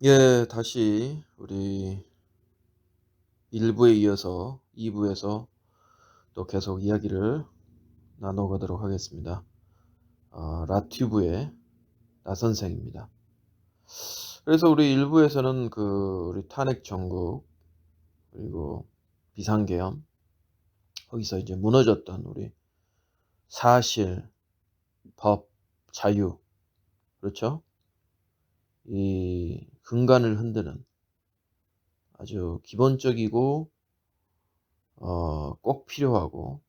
예, 다시 우리 1부에 이어서 2부에서 또 계속 이야기를 나눠가도록 하겠습니다. 라튜브의 나 선생입니다. 그래서 우리 1부에서는 우리 탄핵 정국 그리고 비상계엄 거기서 이제 무너졌던 우리 사실, 법, 자유, 그렇죠? 이 근간을 흔드는 아주 기본적이고 꼭 필요하고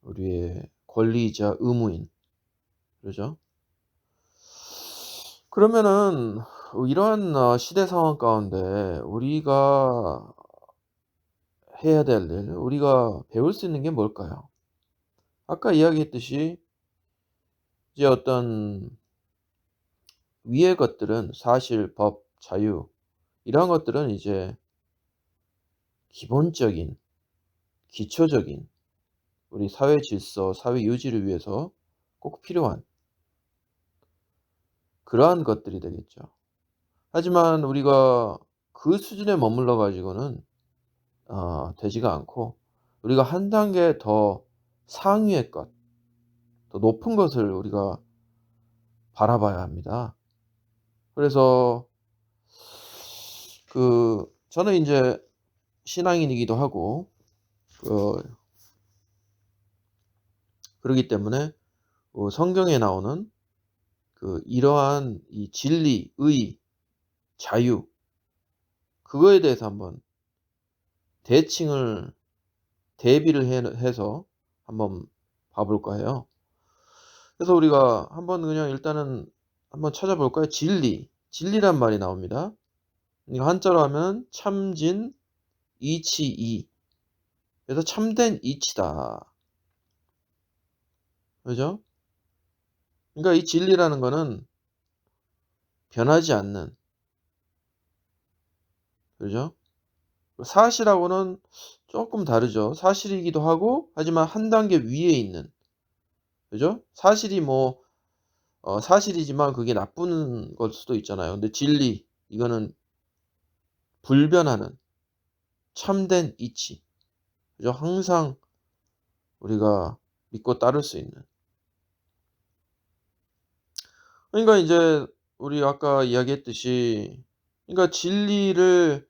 우리의 권리이자 의무인, 그러죠? 그러면은 이러한 시대 상황 가운데 우리가 해야 될 일, 우리가 배울 수 있는 게 뭘까요? 아까 이야기했듯이 이제 어떤 위의 것들은 사실, 법, 자유 이러한 것들은 이제 기본적인, 기초적인 우리 사회 질서, 사회 유지를 위해서 꼭 필요한 그러한 것들이 되겠죠. 하지만 우리가 그 수준에 머물러 가지고는 되지가 않고 우리가 한 단계 더 상위의 것, 더 높은 것을 우리가 바라봐야 합니다. 그래서 저는 인제 신앙인이기도 하고 그 그러기 때문에 성경에 나오는 이러한 이 진리, 의, 자유 그거에 대해서 한번 대칭을 대비를 해서 한번 봐 볼까 해요. 그래서 우리가 한번 그냥 일단은 한번 찾아볼까요? 진리. 진리란 말이 나옵니다. 이거 한자로 하면 참진 이치이. 그래서 참된 이치다. 그죠? 그러니까 이 진리라는 거는 변하지 않는, 그죠? 사실하고는 쪼끔 다르죠. 사실이기도 하고 하지만 한 단계 위에 있는, 그죠? 사실이 뭐 사실이지만 그게 나쁜 걸 수도 있잖아요. 근데 진리 이거는 불변하는 참된 이치. 그죠? 항상 우리가 믿고 따를 수 있는. 그러니까 인제 우리 아까 이야기했듯이 그러니까 진리를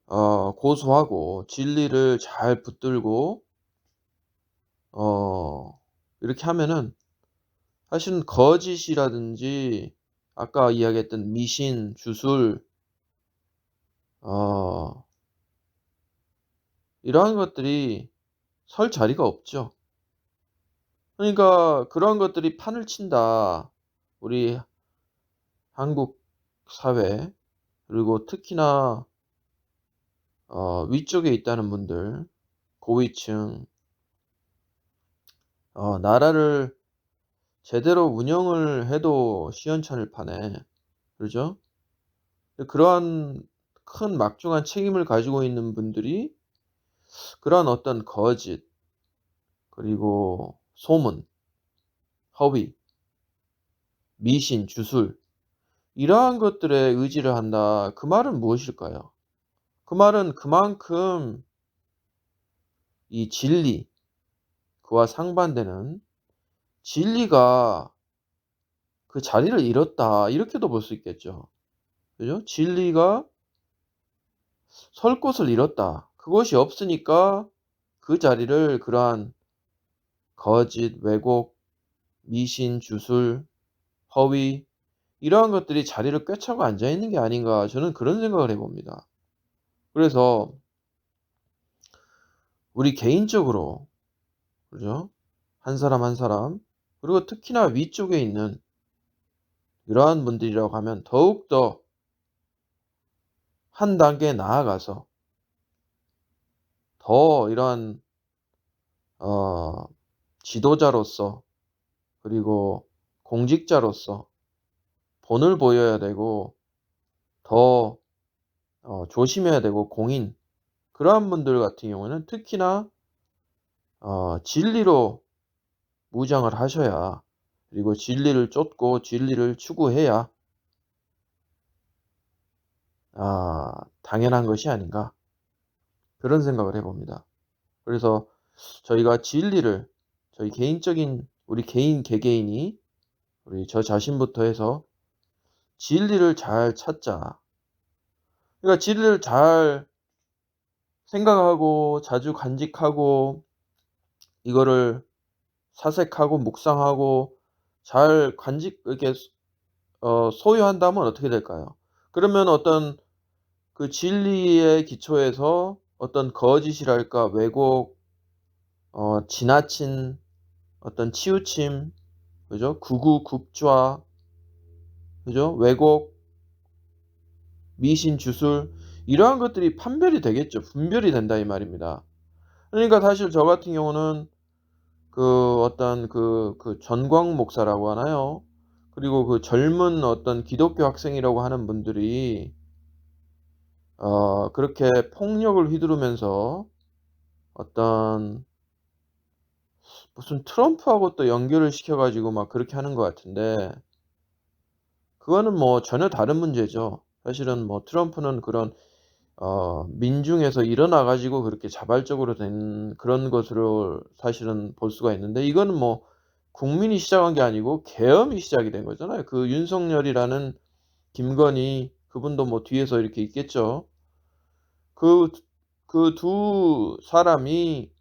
고수하고 진리를 잘 붙들고 어 이렇게 하면은 사실은 거짓이라든지 아까 이야기했던 미신, 주술 어 이러한 것들이 설 자리가 없죠. 그러니까 그런 것들이 판을 친다. 우리 한국 사회 그리고 특히나 위쪽에 있다는 분들 고위층 나라를 제대로 운영을 해도 시원찮을 판에 그러죠? 그러한 큰 막중한 책임을 가지고 있는 분들이 그러한 어떤 거짓 그리고 소문, 허위, 미신, 주술 이러한 것들에 의지를 한다. 그 말은 무엇일까요? 그 말은 그만큼 이 진리 그와 상반되는 진리가 그 자리를 잃었다. 이렇게도 볼 수 있겠죠. 그죠? 진리가 설 곳을 잃었다. 그것이 없으니까 그 자리를 그러한 거짓, 왜곡, 미신, 주술, 허위 이러한 것들이 자리를 꿰차고 앉아 있는 게 아닌가 저는 그런 생각을 해 봅니다. 그래서 우리 개인적으로 그죠? 한 사람 한 사람 그리고 특히나 위쪽에 있는 이러한 분들이라고 하면 더욱더 한 단계 나아가서 더 이러한 어 지도자로서 그리고 공직자로서 본을 보여야 되고 더 조심해야 되고 공인 그러한 분들 같은 경우는 특히나 진리로 무장을 하셔야 그리고 진리를 쫓고 진리를 추구해야 당연한 것이 아닌가 그런 생각을 해 봅니다. 그래서 저희가 진리를 저희 개인적인 우리 개인 개개인이 우리 저 자신부터 해서 진리를 잘 찾자. 그러니까 진리를 잘 생각하고 자주 간직하고 이거를 사색하고 묵상하고 잘 간직 이렇게 소유한다면 어떻게 될까요? 그러면 어떤 그 진리의 기초에서 어떤 거짓이랄까 왜곡 지나친 어떤 치우침 그죠? 구구국좌 그죠? 왜곡, 미신, 주술 이러한 것들이 판별이 되겠죠. 분별이 된다 이 말입니다. 그러니까 사실 저 같은 경우는 그 어떤 전광 목사라고 하나요? 그리고 그 젊은 어떤 기독교 학생이라고 하는 분들이 그렇게 폭력을 휘두르면서 어떤 무슨 트럼프하고 또 연결을 시켜 가지고 막 그렇게 하는 것 같은데 그거는 뭐 전혀 다른 문제죠. 사실은 뭐 트럼프는 그런 민중에서 일어나 가지고 그렇게 자발적으로 된 그런 것으로 사실은 볼 수가 있는데 이거는 뭐 국민이 시작한 게 아니고 계엄이 시작이 된 거잖아요. 그 윤석열이라는 김건희 그분도 뭐 뒤에서 이렇게 있겠죠. 그 그 두 사람이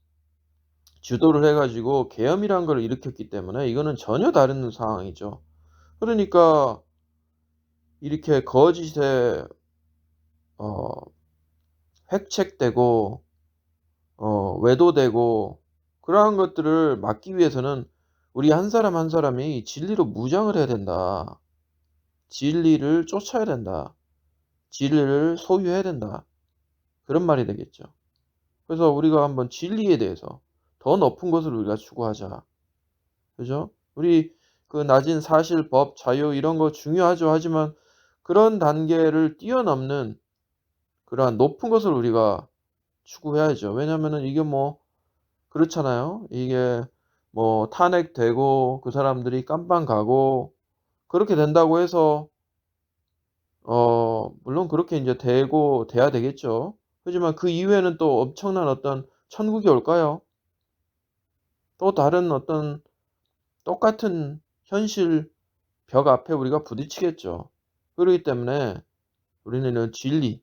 주도를 해 가지고 계엄이란 걸 일으켰기 때문에 이거는 전혀 다른 상황이죠. 그러니까 이렇게 거짓에 어 획책되고 외도되고 그러한 것들을 막기 위해서는 우리 한 사람 한 사람이 진리로 무장을 해야 된다. 진리를 쫓아야 된다. 진리를 소유해야 된다. 그런 말이 되겠죠. 그래서 우리가 한번 진리에 대해서 더 높은 것을 우리가 추구하자. 그죠? 우리 그 낮은 사실, 법, 자유 이런 거 중요하죠. 하지만 그런 단계를 뛰어넘는 그러한 높은 것을 우리가 추구해야죠. 왜냐하면은 이게 뭐 그렇잖아요. 이게 뭐 탄핵되고 그 사람들이 깜빵 가고 그렇게 된다고 해서 물론 그렇게 인제 되고 돼야 되겠죠. 하지만 그 이후에는 또 엄청난 어떤 천국이 올까요? 또 다른 어떤 똑같은 현실 벽 앞에 우리가 부딪히겠죠. 그러기 때문에 우리는 이런 진리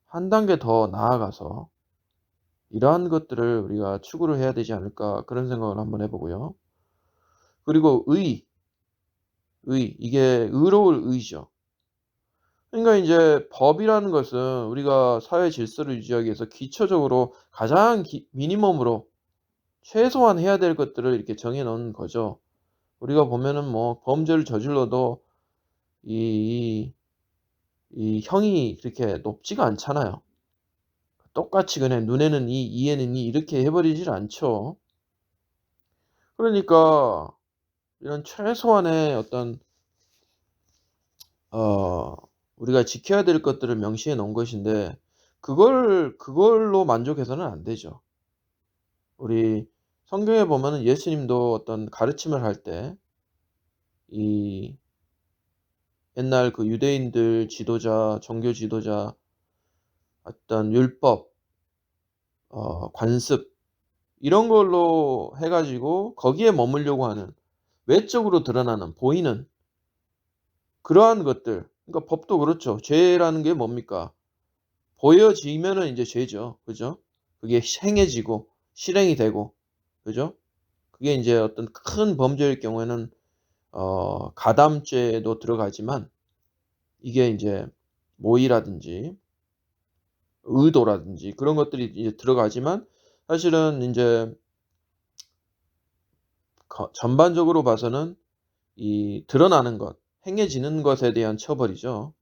한 단계 더 나아가서 이러한 것들을 우리가 추구를 해야 되지 않을까 그런 생각을 한번 해 보고요. 그리고 이게 의로울 의죠. 그러니까 인제 법이라는 것은 우리가 사회 질서를 유지하기 위해서 기초적으로 가장 미니멈으로 최소한 해야 될 것들을 이렇게 정해 놓은 거죠. 우리가 보면은 뭐 범죄를 저질러도 이 형이 그렇게 높지가 않잖아요. 똑같이 그냥 눈에는 이, 이에는 이 이렇게 해 버리질 않죠. 그러니까 이런 최소한의 어떤 어 우리가 지켜야 될 것들을 명시해 놓은 것인데 그걸로 만족해서는 안 되죠. 우리 성경에 보면은 예수님도 어떤 가르침을 할 때 이 옛날 그 유대인들 지도자, 종교 지도자 어떤 율법, 관습 이런 걸로 해 가지고 거기에 머물려고 하는 외적으로 드러나는 보이는 그러한 것들 그러니까 법도 그렇죠. 죄라는 게 뭡니까? 보여지면은 인제 죄죠. 그죠? 그게 행해지고 실행이 되고 그죠? 그게 인제 어떤 큰 범죄일 경우에는 가담죄도 들어가지만 이게 인제 모의라든지 의도라든지 그런 것들이 이제 들어가지만 사실은 인제 전반적으로 봐서는 이 드러나는 것, 행해지는 것에 대한 처벌이죠.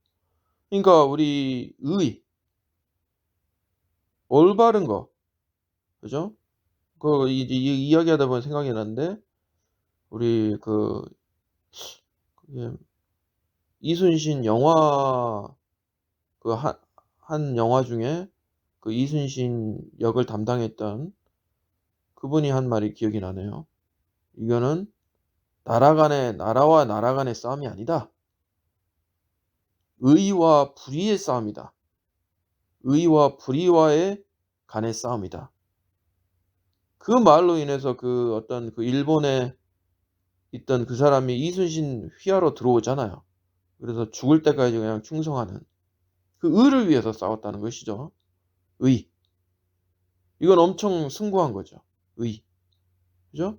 그러니까 우리 올바른 거 그죠? 이야기하다 보니 생각이 났는데 우리 그게 이순신 영화 그 한 영화 중에 그 이순신 역을 담당했던 그분이 한 말이 기억이 나네요. "이거는 나라와 나라 간의 싸움이 아니다. 의와 불의의 싸움이다. 의와 불의와의 간의 싸움이다. 그 말로 인해서 그 어떤 그 일본에 있던 그 사람이 이순신 휘하러 들어오잖아요. 그래서 죽을 때까지 그냥 충성하는 그 의를 위해서 싸웠다는 것이죠. 의. 이건 엄청 숭고한 거죠. 의. 그죠?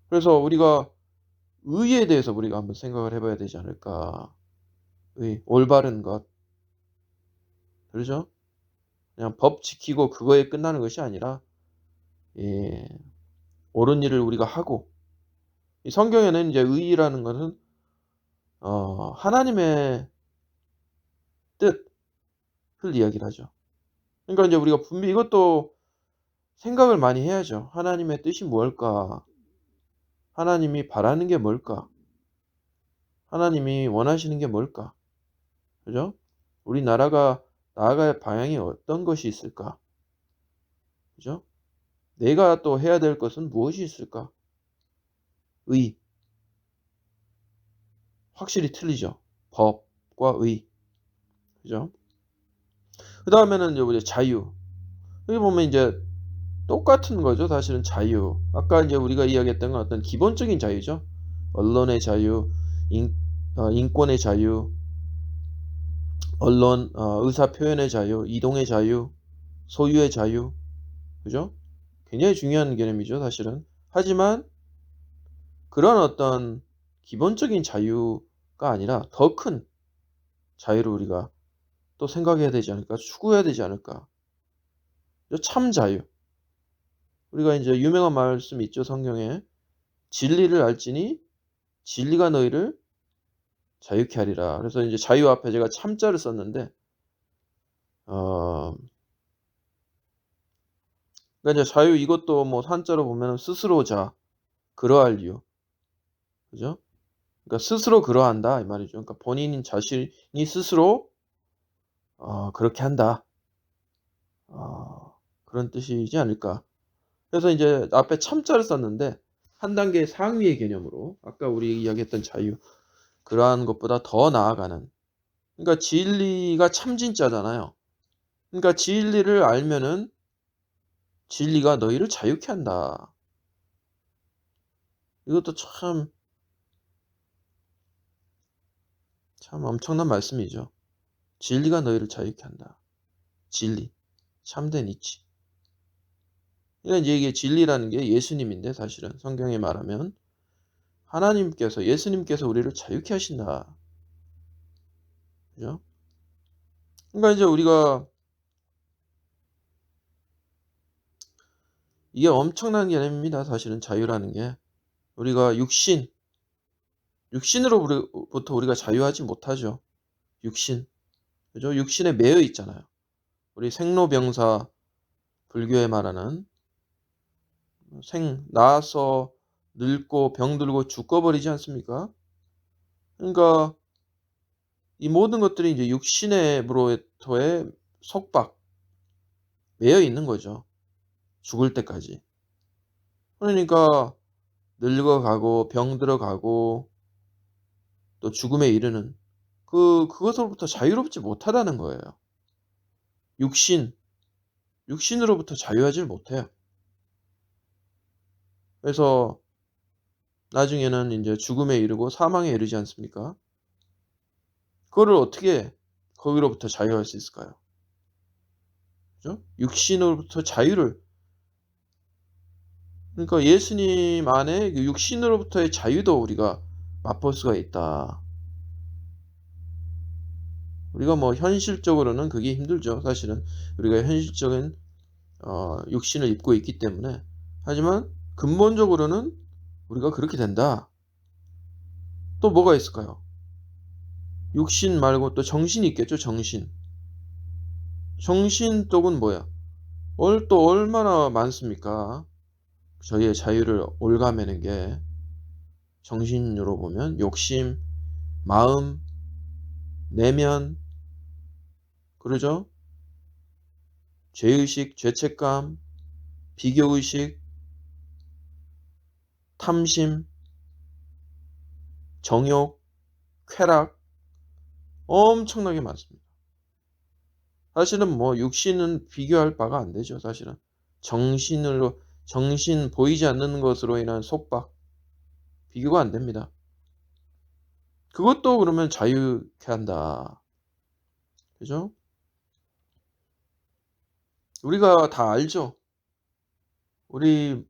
그래서 우리가 의에 대해서 우리가 한번 생각을 해 봐야 되지 않을까. 의. 올바른 것. 그러죠? 그냥 법 지키고 그거에 끝나는 것이 아니라 예. 옳은 일을 우리가 하고 이 성경에는 이제 의라는 것은 하나님의 뜻을 이야기를 하죠. 그러니까 이제 우리가 분명히 이것도 생각을 많이 해야죠. 하나님의 뜻이 뭘까? 하나님이 바라는 게 뭘까? 하나님이 원하시는 게 뭘까? 그죠? 우리나라가 나아갈 방향이 어떤 것이 있을까? 그죠? 내가 또 해야 될 것은 무엇이 있을까? 의. 확실히 틀리죠. 법과 의. 그죠? 그 다음에는 이제 자유. 여기 보면 이제 똑같은 거죠. 사실은 자유. 아까 이제 우리가 이야기했던 건 어떤 기본적인 자유죠. 언론의 자유, 인권의 자유, 언론, 의사 표현의 자유, 이동의 자유, 소유의 자유. 그죠? 굉장히 중요한 개념이죠, 사실은. 하지만 그런 어떤 기본적인 자유가 아니라 더 큰 자유를 우리가 또 생각해야 되지 않을까? 추구해야 되지 않을까? 참 자유. 우리가 이제 유명한 말씀 있죠, 성경에. 진리를 알지니 진리가 너희를 자유케 하리라. 그래서 이제 자유 앞에 제가 참자를 썼는데, 그러니까 이제 자유 이것도 뭐 한자로 보면 스스로 자, 그러할 이유. 그죠? 그러니까 스스로 그러한다 이 말이죠. 그러니까 본인 자신이 스스로 그렇게 한다. 그런 뜻이지 않을까. 그래서 이제 앞에 참자를 썼는데 한 단계 상위의 개념으로 아까 우리 이야기했던 자유 그러한 것보다 더 나아가는 그러니까 진리가 참 진짜잖아요. 그러니까 진리를 알면은 진리가 너희를 자유케 한다. 이것도 참 엄청난 말씀이죠. 진리가 너희를 자유케 한다. 진리. 참된 이치. 그러니까 이제 이게 진리라는 게 예수님인데 사실은 성경에 말하면 하나님께서 예수님께서 우리를 자유케 하신다. 그죠? 그러니까 이제 우리가 이게 엄청난 개념입니다. 사실은 자유라는 게. 우리가 육신으로부터 우리가 자유하지 못하죠. 육신. 그죠? 육신에 매여 있잖아요. 우리 생로병사 불교에 말하는 나서 늙고 병들고 죽어버리지 않습니까? 그러니까 이 모든 것들이 이제 육신으로부터의 속박, 매여 있는 거죠. 죽을 때까지. 그러니까 늙어가고 병들어가고 또 죽음에 이르는 그것으로부터 자유롭지 못하다는 거예요. 육신으로부터 자유하지 못해요. 그래서 나중에는 이제 죽음에 이르고 사망에 이르지 않습니까? 그거를 어떻게 거기로부터 자유할 수 있을까요? 그죠? 육신으로부터 자유를 그러니까 예수님 안에 그 육신으로부터의 자유도 우리가 맛볼 수가 있다. 우리가 뭐 현실적으로는 그게 힘들죠. 사실은 우리가 현실적인 육신을 입고 있기 때문에 하지만 근본적으로는 우리가 그렇게 된다. 또 뭐가 있을까요? 육신 말고 또 정신이 있겠죠. 정신. 정신 쪽은 뭐야? 또 얼마나 많습니까? 저희의 자유를 올가매는 게 정신으로 보면 욕심, 마음, 내면, 그러죠? 죄의식, 죄책감, 비교의식, 탐심, 정욕, 쾌락, 엄청나게 많습니다. 사실은 뭐 육신은 비교할 바가 안 되죠, 사실은. 정신 보이지 않는 것으로 인한 속박 비교가 안 됩니다. 그것도 그러면 자유케 한다. 그죠? 우리가 다 알죠. 우리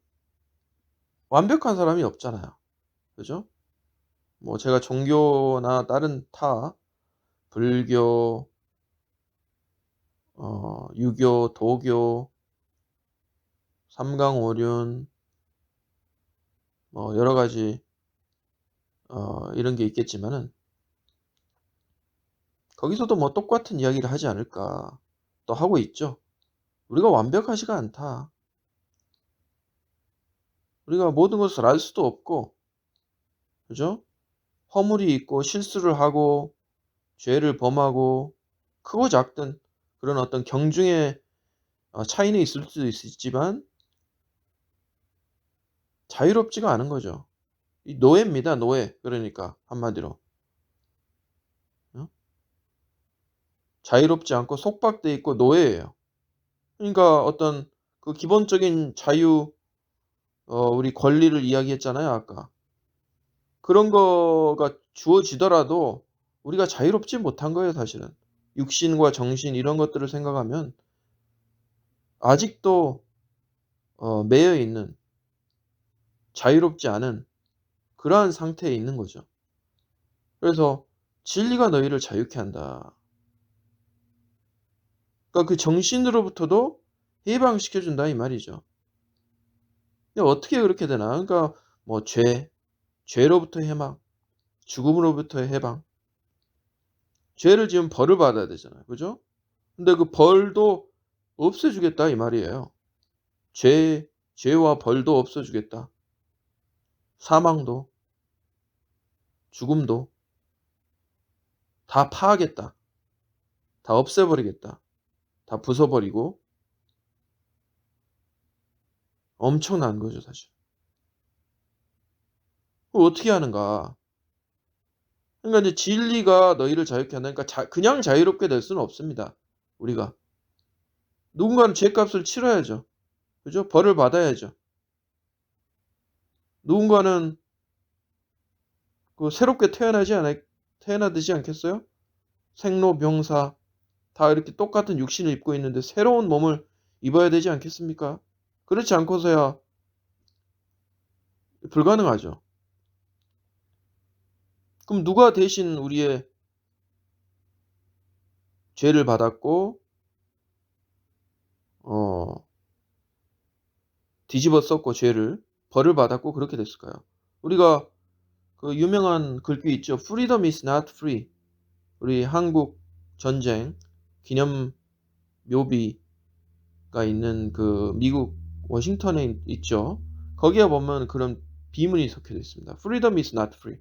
완벽한 사람이 없잖아요. 그죠? 뭐 제가 종교나 다른 불교, 유교, 도교, 삼강오륜 뭐 여러 가지 이런 게 있겠지만은 거기서도 뭐 똑같은 이야기를 하지 않을까 또 하고 있죠. 우리가 완벽하지가 않다. 우리가 모든 것을 알 수도 없고, 그죠? 허물이 있고 실수를 하고 죄를 범하고 크고 작든 그런 어떤 경중의 차이는 있을 수도 있지만 자유롭지가 않은 거죠. 이 노예입니다. 노예. 그러니까 한마디로 어? 자유롭지 않고 속박돼 있고 노예예요. 그러니까 어떤 그 기본적인 자유, 우리 권리를 이야기했잖아요, 아까. 그런 거가 주어지더라도 우리가 자유롭지 못한 거예요, 사실은. 육신과 정신 이런 것들을 생각하면 아직도 매여 있는 자유롭지 않은 그러한 상태에 있는 거죠. 그래서 진리가 너희를 자유케 한다. 그러니까 그 정신으로부터도 해방시켜 준다 이 말이죠. 근데 어떻게 그렇게 되나? 그러니까 뭐 죄로부터의 해방, 죽음으로부터의 해방. 죄를 지으면 벌을 받아야 되잖아요. 그죠? 근데 그 벌도 없애 주겠다 이 말이에요. 죄와 벌도 없애 주겠다. 사망도, 죽음도 다 파하겠다. 다 없애버리겠다. 다 부숴버리고 엄청난 거죠, 사실. 그걸 어떻게 하는가? 그러니까 이제 진리가 너희를 자유케 한다. 그러니까 그냥 자유롭게 될 수는 없습니다. 우리가. 누군가는 죗값을 치러야죠. 그죠? 벌을 받아야죠. 누군가는 그 새롭게 태어나되지 않겠어요? 생로병사 다 이렇게 똑같은 육신을 입고 있는데 새로운 몸을 입어야 되지 않겠습니까? 그렇지 않고서야 불가능하죠. 그럼 누가 대신 우리의 죄를 받았고 어 뒤집어 썼고 죄를 벌을 받았고 그렇게 됐을까요? 우리가 그 유명한 글귀 있죠. Freedom is not free. 우리 한국 전쟁 기념 묘비가 있는 그 미국 워싱턴에 있죠. 거기에 보면 그런 비문이 적혀져 있습니다. Freedom is not free.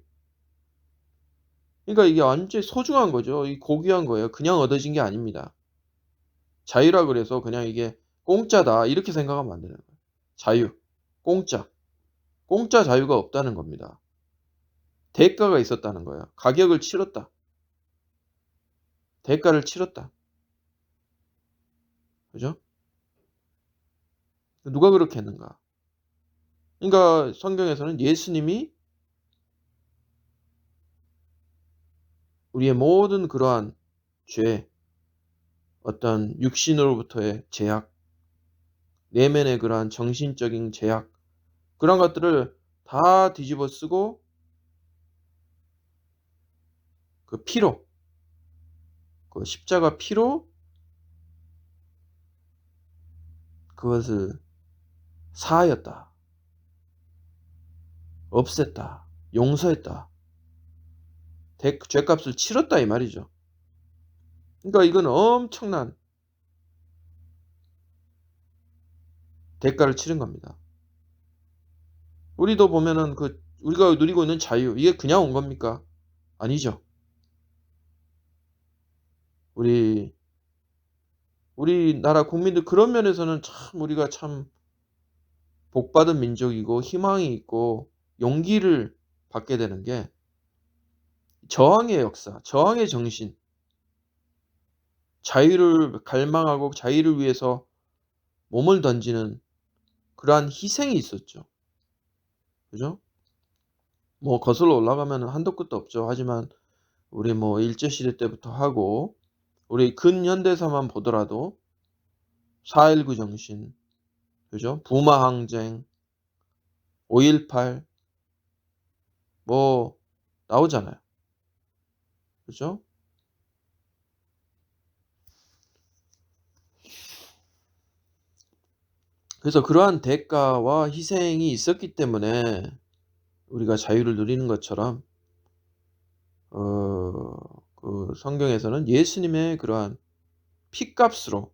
그러니까 이게 완전히 소중한 거죠. 이 고귀한 거예요. 그냥 얻어진 게 아닙니다. 자유라 그래서 그냥 이게 공짜다 이렇게 생각하면 안 되는 거예요. 자유, 공짜. 공짜 자유가 없다는 겁니다. 대가가 있었다는 거예요. 가격을 치렀다. 대가를 치렀다. 그죠? 누가 그렇게 했는가? 그러니까 성경에서는 예수님이 우리의 모든 그러한 죄, 어떤 육신으로부터의 제약, 내면의 그러한 정신적인 제약, 그런 것들을 다 뒤집어 쓰고 그 피로, 그 십자가 피로 그것을 사하였다. 없앴다. 용서했다. 죄값을 치렀다 이 말이죠. 그러니까 이건 엄청난 대가를 치른 겁니다. 우리도 보면은 우리가 누리고 있는 자유 이게 그냥 온 겁니까? 아니죠. 우리 우리나라 국민들 그런 면에서는 참 우리가 참 복받은 민족이고 희망이 있고 용기를 받게 되는 게 저항의 역사, 저항의 정신 자유를 갈망하고 자유를 위해서 몸을 던지는 그러한 희생이 있었죠. 그죠? 뭐 거슬러 올라가면은 한도 끝도 없죠. 하지만 우리 뭐 일제 시대 때부터 하고 우리 근현대사만 보더라도 4.19 정신, 그죠? 부마 항쟁, 5.18 뭐 나오잖아요. 그죠? 그래서 그러한 대가와 희생이 있었기 때문에 우리가 자유를 누리는 것처럼 그 성경에서는 예수님의 그러한 피값으로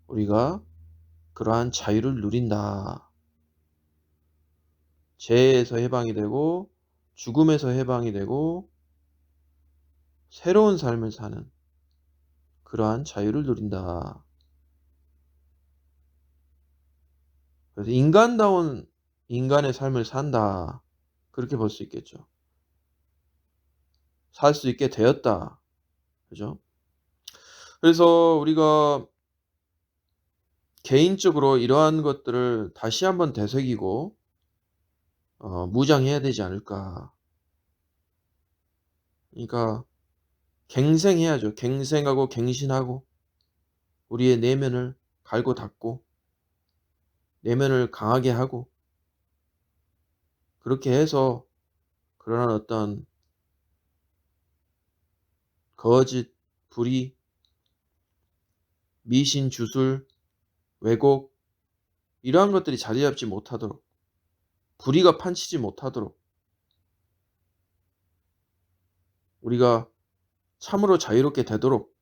우리가 그러한 자유를 누린다. 죄에서 해방이 되고 죽음에서 해방이 되고 새로운 삶을 사는 그러한 자유를 누린다. 그래서 인간다운 인간의 삶을 산다. 그렇게 볼 수 있겠죠. 살 수 있게 되었다. 그죠? 그래서 우리가 개인적으로 이러한 것들을 다시 한번 되새기고 무장해야 되지 않을까. 그러니까 갱생해야죠. 갱생하고 갱신하고 우리의 내면을 갈고 닦고 내면을 강하게 하고 그렇게 해서 그러한 어떤 거짓, 불의, 미신, 주술, 왜곡 이러한 것들이 자리 잡지 못하도록 불의가 판치지 못하도록 우리가 참으로 자유롭게 되도록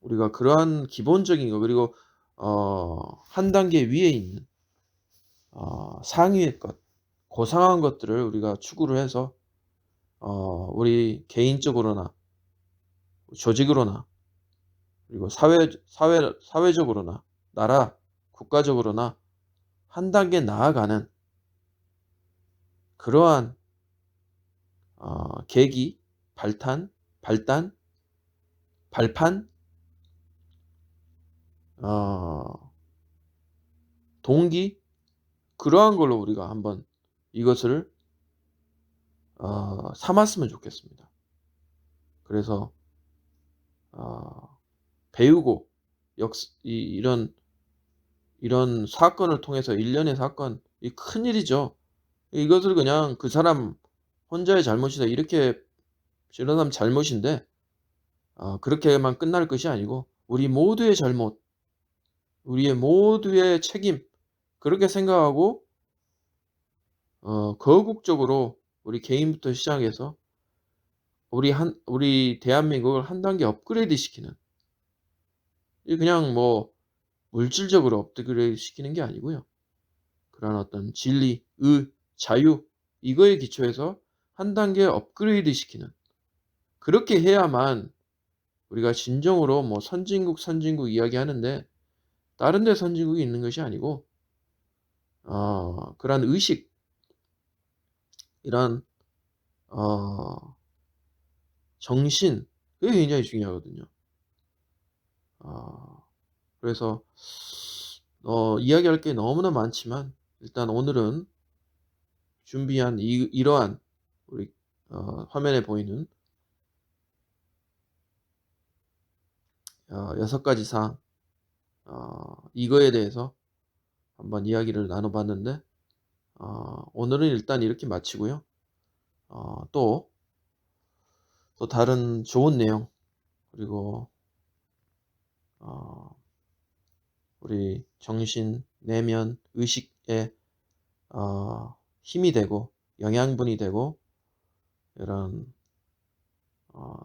우리가 그러한 기본적인 거 그리고 한 단계 위에 있는 상위의 것 고상한 것들을 우리가 추구를 해서 우리 개인적으로나 조직으로나 그리고 사회적으로나 나라 국가적으로나 한 단계 나아가는 그러한 계기 발단 발판 동기 그러한 걸로 우리가 한번 이것을 삼았으면 좋겠습니다. 그래서 배우고 이런 사건을 통해서 일련의 사건 이 큰일이죠. 이것을 그냥 그 사람 혼자의 잘못이다 이렇게 저런 사람 잘못인데 그렇게만 끝날 것이 아니고 우리 모두의 잘못, 우리의 모두의 책임 그렇게 생각하고 거국적으로 우리 개인부터 시작해서 우리 대한민국을 한 단계 업그레이드 시키는 이 그냥 뭐 물질적으로 업그레이드 시키는 게 아니고요. 그런 어떤 진리, 자유 이거에 기초해서 한 단계 업그레이드 시키는 그렇게 해야만 우리가 진정으로 뭐 선진국 이야기하는데 다른 데 선진국이 있는 것이 아니고 그러한 의식 이런 정신 그게 굉장히 중요하거든요. 그래서 이야기할 게 너무나 많지만 일단 오늘은 준비한 이러한 우리 화면에 보이는 6가지 사항 이거에 대해서 한번 이야기를 나눠봤는데 오늘은 일단 이렇게 마치고요. 또 다른 좋은 내용 그리고 우리 정신, 내면, 의식에 힘이 되고 영양분이 되고 이런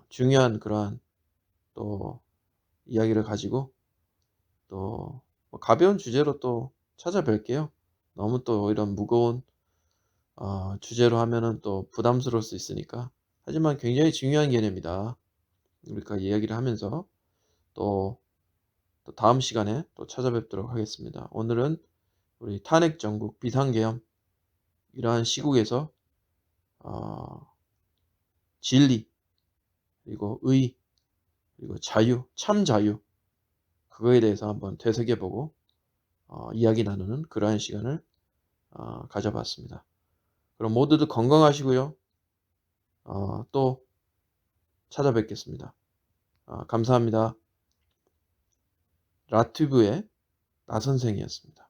중요한 그러한 또 이야기를 가지고 또 가벼운 주제로 또 찾아뵐게요. 너무 또 이런 무거운 주제로 하면은 또 부담스러울 수 있으니까. 하지만 굉장히 중요한 개념이다. 우리가 이야기를 하면서 또 다음 시간에 또 찾아뵙도록 하겠습니다. 오늘은 우리 탄핵 정국 비상계엄 이러한 시국에서 진리 그리고 의, 그리고 자유, 참 자유, 그거에 대해서 한번 되새겨보고 이야기 나누는 그러한 시간을 가져봤습니다. 그럼 모두들 건강하시고요. 또 찾아뵙겠습니다. 감사합니다. 라튜브의 나선생이었습니다.